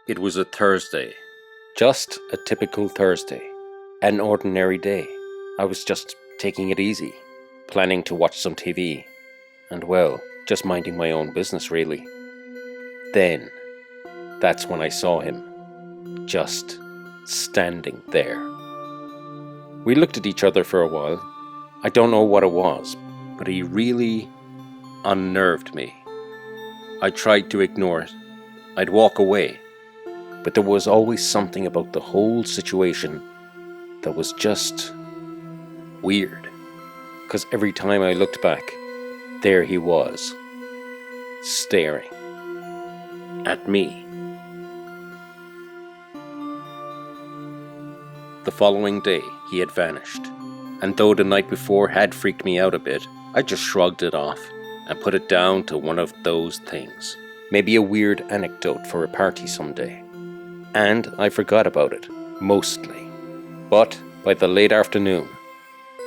It was a Thursday. Just a typical Thursday. An ordinary day. I was just taking it easy, planning to watch some TV, and well, just minding my own business really. Then, that's when I saw him, just standing there. We looked at each other for a while. I don't know what it was, but he really unnerved me. I tried to ignore it. I'd walk away, but there was always something about the whole situation that was just weird. Because every time I looked back, there he was, staring at me. The following day, he had vanished, and though the night before had freaked me out a bit, I just shrugged it off and put it down to one of those things. Maybe a weird anecdote for a party someday. And I forgot about it, mostly. But by the late afternoon,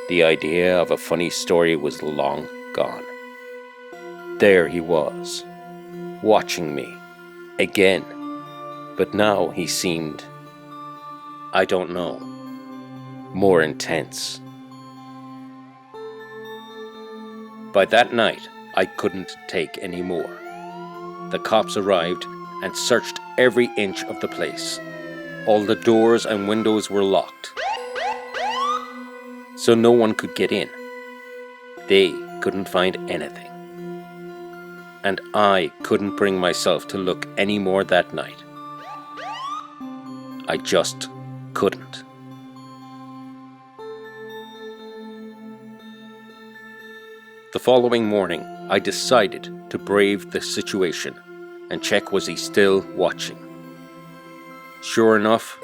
the idea of a funny story was long gone. There he was, watching me, again. But now he seemed, I don't know, more intense. By that night, I couldn't take any more. The cops arrived and searched every inch of the place. All the doors and windows were locked, so no one could get in. They couldn't find anything. And I couldn't bring myself to look any more that night. I just couldn't. The following morning, I decided to brave the situation and check was he still watching. Sure enough,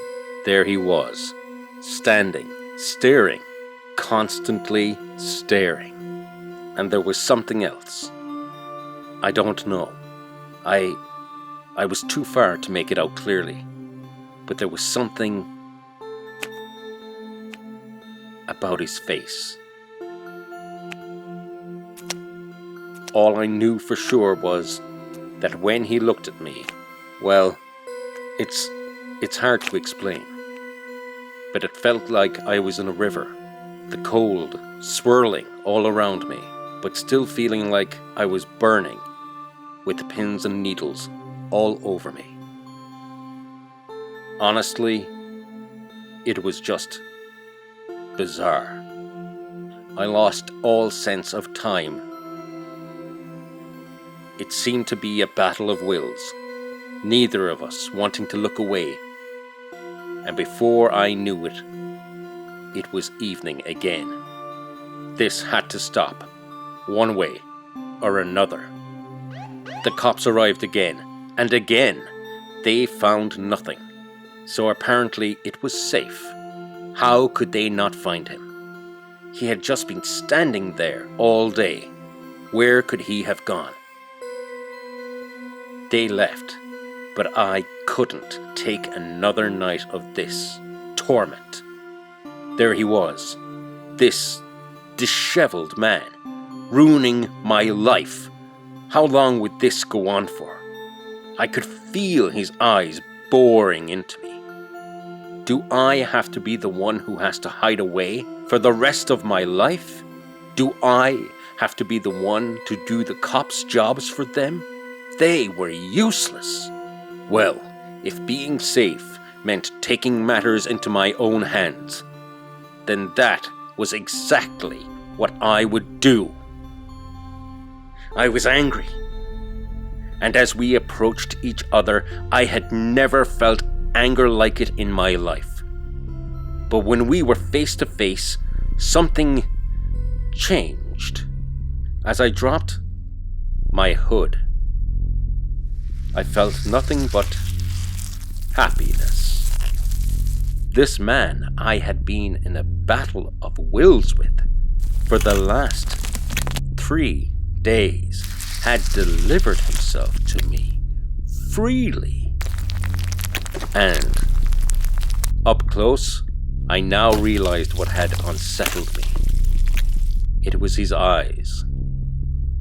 there he was, standing, staring, constantly staring. And there was something else. I don't know. I was too far to make it out clearly, but there was something about his face. All I knew for sure was that when he looked at me, well, it's hard to explain, but it felt like I was in a river, the cold swirling all around me, but still feeling like I was burning with pins and needles all over me. Honestly, it was just bizarre. I lost all sense of time. It seemed to be a battle of wills, neither of us wanting to look away. And before I knew it, it was evening again. This had to stop, one way or another. The cops arrived again, and again. They found nothing, so apparently it was safe. How could they not find him? He had just been standing there all day. Where could he have gone? They left, but I couldn't take another night of this torment. There he was, this disheveled man, ruining my life. How long would this go on for? I could feel his eyes boring into me. Do I have to be the one who has to hide away for the rest of my life? Do I have to be the one to do the cops' jobs for them? They were useless. Well, if being safe meant taking matters into my own hands, then that was exactly what I would do. I was angry, and as we approached each other, I had never felt anger like it in my life. But when we were face to face, something changed. As I dropped my hood, I felt nothing but happiness. This man I had been in a battle of wills with for the last 3 days had delivered himself to me freely. And up close, I now realized what had unsettled me. It was his eyes.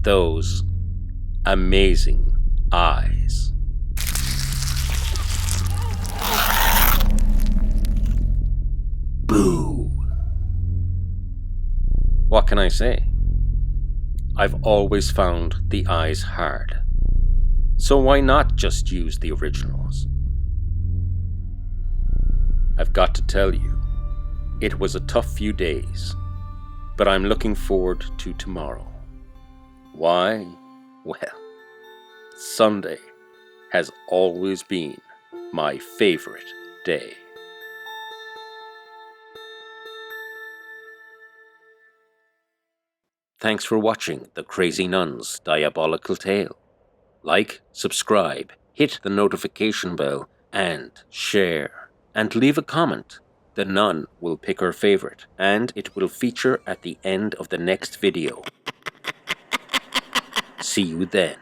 Those amazing eyes. What can I say? I've always found the eyes hard. So why not just use the originals? I've got to tell you, it was a tough few days, but I'm looking forward to tomorrow. Why? Well, Sunday has always been my favorite day. Thanks for watching The Crazy Nun's Diabolical Tale. Like, subscribe, hit the notification bell, and share. And leave a comment. The nun will pick her favorite, and it will feature at the end of the next video. See you then.